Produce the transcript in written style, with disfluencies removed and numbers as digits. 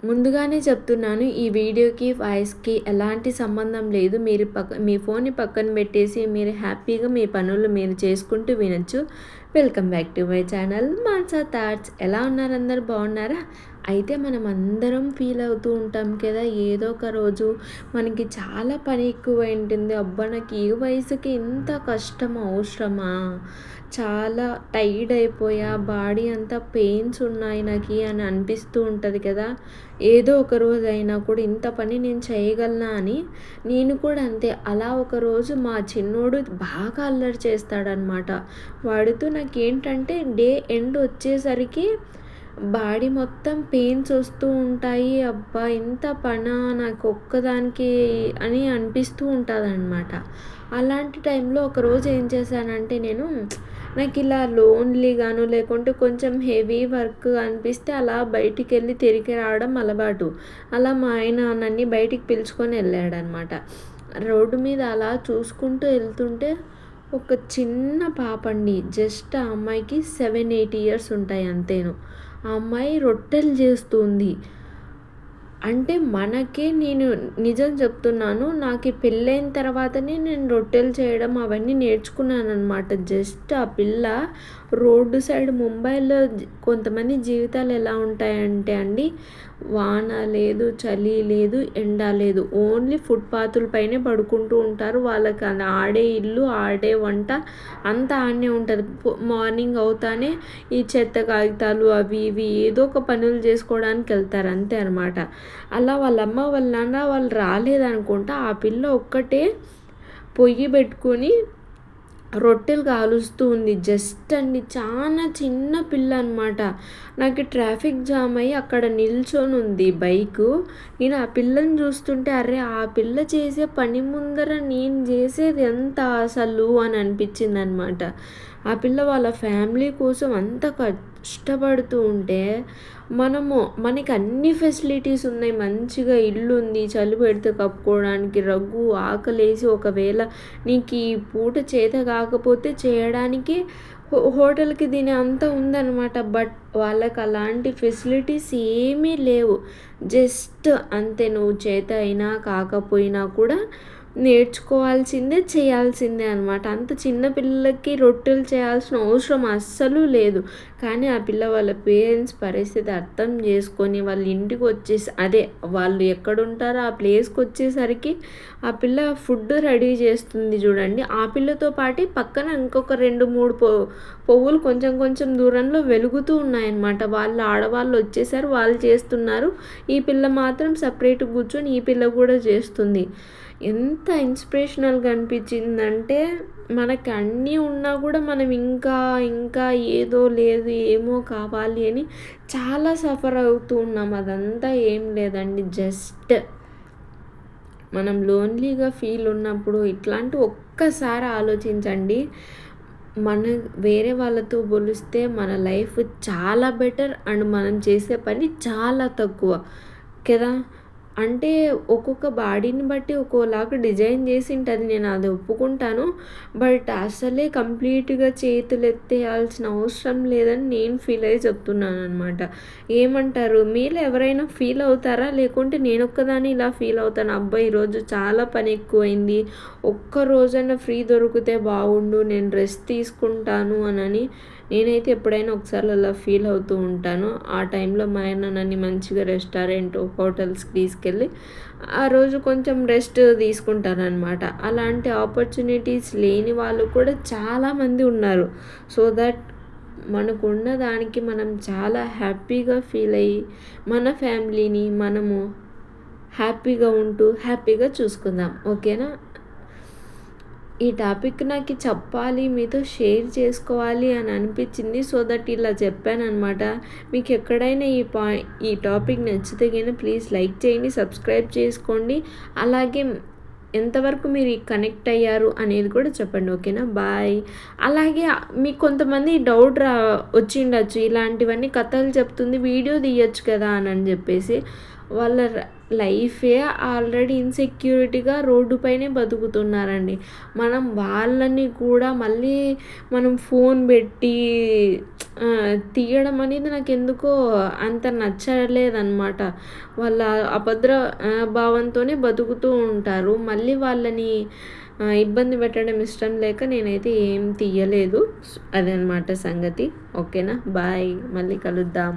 ముందుగానే చెప్తున్నాను. ఈ వీడియోకి, వాయిస్‌కి ఎలాంటి సంబంధం లేదు. మీరు మీ ఫోన్‌ని పక్కన పెట్టేసి మీరు హ్యాపీగా మీ పనులు మీరు చేసుకుంటూ వినొచ్చు. Welcome back to my channel Mansa thoughts. ఎలా ఉన్నారు అందరూ బాగున్నారా? అయితే మనం అందరం ఫీల్ అవుతూ ఉంటాం కదా! ఏదో ఒక రోజు మనకి చాలా పని ఎక్కువై ఉంటుంది. అబ్బా! నాకు ఈ వయసుకి ఇంత కష్టం అవసరమా? చాలా టైర్డ్ అయిపోయా, బాడీ అంతా పెయిన్స్ ఉన్నాయి నాకి అని అనిపిస్తూ ఉంటది కదా! ఏదో ఒక రోజైనా కూడా ఇంత పని నేను చేయగలనా అని. నేను కూడా అంతే. అలా ఒకరోజు మా చిన్నోడు బాగా అల్లరి చేస్తాడనమాట. వాడితో నాకేంటంటే డే ఎండ్ వచ్చేసరికి బాడీ మొత్తం పెయిన్స్ వస్తూ ఉంటాయి. అబ్బా! ఇంత పనా నాకు ఒక్కదానికే అని అనిపిస్తూ ఉంటదనమాట. అలాంటి టైంలో ఒకరోజు ఏం చేశానంటే నేను నాకిలా లోన్లీగాను లేకుంటే కొంచెం హెవీ వర్క్ అనిపిస్తే అలా బయటికెళ్ళి తిరిగి రావడం అలవాటు. అలా మా ఆయన నన్ను బయటికి పిలుచుకొని వెళ్ళాడనమాట. రోడ్డు మీద అలా చూసుకుంటూ ఎళ్తుంటే ఒక చిన్న పాపండి. జస్ట్ ఆ అమ్మాయికి 7, 8 ఇయర్స్ ఉంటాయి అంతేను. ఆ అమ్మాయి రొట్టెలు చేస్తుంది. అంటే మనకే నేను నిజం చెప్తున్నాను. నాకీ పెళ్ళైన తర్వాతనే నేను రొట్టెలు చేయడం అవన్నీ నేర్చుకున్నాననమాట. జస్ట్ ఆ పిల్ల రోడ్డు సైడ్ ముంబైలో కొంతమంది జీవితాలు ఎలా ఉంటాయంటే అండి, వాన లేదు, చలి లేదు, ఎండ లేదు. ఓన్లీ ఫుట్‌పాతుల పైనే పడుకుంటూ ఉంటారు. వాళ్ళకి అది ఆడే ఇల్లు, ఆడే వంట అంతా ఆడనే ఉంటది. మార్నింగ్ అవుతానే ఈ చెత్త కాగితాలు అవి ఇవి ఏదో ఒక పనులు చేసుకోవడానికి వెళ్తారు అంతే అనమాట. అలా వాళ్ళ అమ్మ వాళ్ళ నాన్న వాళ్ళు రాలేదనుకుంటా. ఆ పిల్ల ఒక్కటే పొయ్యి పెట్టుకొని రొట్టెలు కాలుస్తూ ఉంది. జస్ట్ అండి చానా చిన్న పిల్ల అనమాట. నాకు ట్రాఫిక్ జామ్ అయ్యి అక్కడ నిల్చొనుంది బైకు. నేను ఆ పిల్లని చూస్తుంటే అరే! ఆ పిల్ల చేసే పని ముందర నేను చేసేది ఎంత అసలు అని అనిపించిందనమాట. ఆ పిల్ల వాళ్ళ ఫ్యామిలీ కోసం అంత కష్టపడుతూ ఉంటే మనకి అన్ని ఫెసిలిటీస్ ఉన్నాయి. మంచిగా ఇల్లుంది, చలి పెడితే కప్పుకోవడానికి రగ్గు, ఆకలేసి ఒకవేళ నీకు ఈ పూట చేత కాకపోతే చేయడానికి హోటల్‌కి తినే అంత ఉందనమాట. బట్ వాళ్ళకి అలాంటి ఫెసిలిటీస్ ఏమీ లేవు. జస్ట్ అంతే నువ్వు చేత అయినా కాకపోయినా కూడా నేర్చుకోవాల్సిందే, చేయాల్సిందే అనమాట. అంత చిన్న పిల్లలకి రొట్టెలు చేయాల్సిన అవసరం అస్సలు లేదు. కానీ ఆ పిల్ల వాళ్ళ పేరెంట్స్ పరిస్థితి అర్థం చేసుకొని వాళ్ళ ఇంటికి వచ్చేసి అదే వాళ్ళు ఎక్కడుంటారో ఆ ప్లేస్‌కొచ్చేసరికి ఆ పిల్ల ఫుడ్ రెడీ చేస్తుంది చూడండి. ఆ పిల్లతో పాటు పక్కన ఇంకొక 2, 3 పువ్వులు కొంచెం కొంచెం దూరంలో వెలుగుతూ ఉన్నాయన్నమాట. వాళ్ళు ఆడవాళ్ళు వచ్చేసారు. వాళ్ళు చేస్తున్నారు. ఈ పిల్ల మాత్రం సెపరేట్‌గా కూర్చొని ఈ పిల్ల కూడా చేస్తుంది. ఎంత ఇన్స్పిరేషనల్‌గా అనిపించిందంటే మనకి అన్నీ ఉన్నా కూడా మనం ఇంకా ఇంకా ఏదో లేదు ఏమో కావాలి అని చాలా సఫర్ అవుతూ ఉన్నాం. అదంతా ఏం లేదండి. జస్ట్ మనం లోన్లీగా ఫీల్ ఉన్నప్పుడు ఇట్లాంటివి ఒక్కసారి ఆలోచించండి. మన వేరే వాళ్ళతో పోలిస్తే మన లైఫ్ చాలా బెటర్ అండ్ మనం చేసే పని చాలా తక్కువ కదా! అంటే ఒక్కొక్క బాడీని బట్టి ఒక్కోలాగా డిజైన్ చేసుంటది. నేను అది ఒప్పుకుంటాను. బట్ అసలే కంప్లీట్‌గా చేతులెత్తేయాల్సిన అవసరం లేదని నేను ఫీల్ అయ్యి చెప్తున్నాననమాట. ఏమంటారు? మీలో ఎవరైనా ఫీల్ అవుతారా? లేకుంటే నేనొక్కదాన్నే ఇలా ఫీల్ అవుతానా? అబ్బా! ఈరోజు చాలా పని ఎక్కువైంది. ఒక్క రోజైనా ఫ్రీ దొరికితే బాగుండు. నేను రెస్ట్ తీసుకుంటాను అనని నేనైతే ఎప్పుడైనా ఒకసారి అలా ఫీల్ అవుతూ ఉంటాను. ఆ టైంలో మా ఆయన నన్ను మంచిగా రెస్టారెంట్, హోటల్స్‌కి తీసుకెళ్ళి ఆ రోజు కొంచెం రెస్ట్ తీసుకుంటారనమాట. అలాంటి ఆపర్చునిటీస్ లేని వాళ్ళు కూడా చాలామంది ఉన్నారు. సో దట్ మనకున్న దానికి మనం చాలా హ్యాపీగా ఫీల్ అయ్యి మన ఫ్యామిలీని మనము హ్యాపీగా ఉంటూ హ్యాపీగా చూసుకుందాం. ఓకేనా? ఈ టాపిక్ నాకు చెప్పాలి, మీతో షేర్ చేసుకోవాలి అని అనిపించింది. సో దట్ ఇలా చెప్పాననమాట. మీకు ఎక్కడైనా ఈ టాపిక్ నచ్చితే గనుక ప్లీజ్ లైక్ చేయండి, సబ్స్క్రైబ్ చేసుకోండి. అలాగే ఎంతవరకు మీరు కనెక్ట్ అయ్యారు అనేది కూడా చెప్పండి. ఓకేనా? బాయ్. అలాగే మీకు కొంతమంది డౌట్ వచ్చిండొచ్చు. ఇలాంటివన్నీ కథలు చెప్తుంది వీడియో తీయొచ్చు కదా అని చెప్పేసి. వాళ్ళ లైఫే ఆల్రెడీ ఇన్సెక్యూరిటీగా రోడ్డు పైనే బతుకుతున్నారండి. మనం వాళ్ళని కూడా మళ్ళీ మనం ఫోన్ పెట్టి తీయడం అనేది నాకెందుకో అంత నచ్చలేదనమాట. వాళ్ళ అభద్ర భావంతోనే బతుకుతూ ఉంటారు. మళ్ళీ వాళ్ళని ఇబ్బంది పెట్టడం ఇష్టం లేక నేనైతే ఏం తీయలేదు. అదనమాట సంగతి. ఓకేనా? బాయ్. మళ్ళీ కలుద్దాం.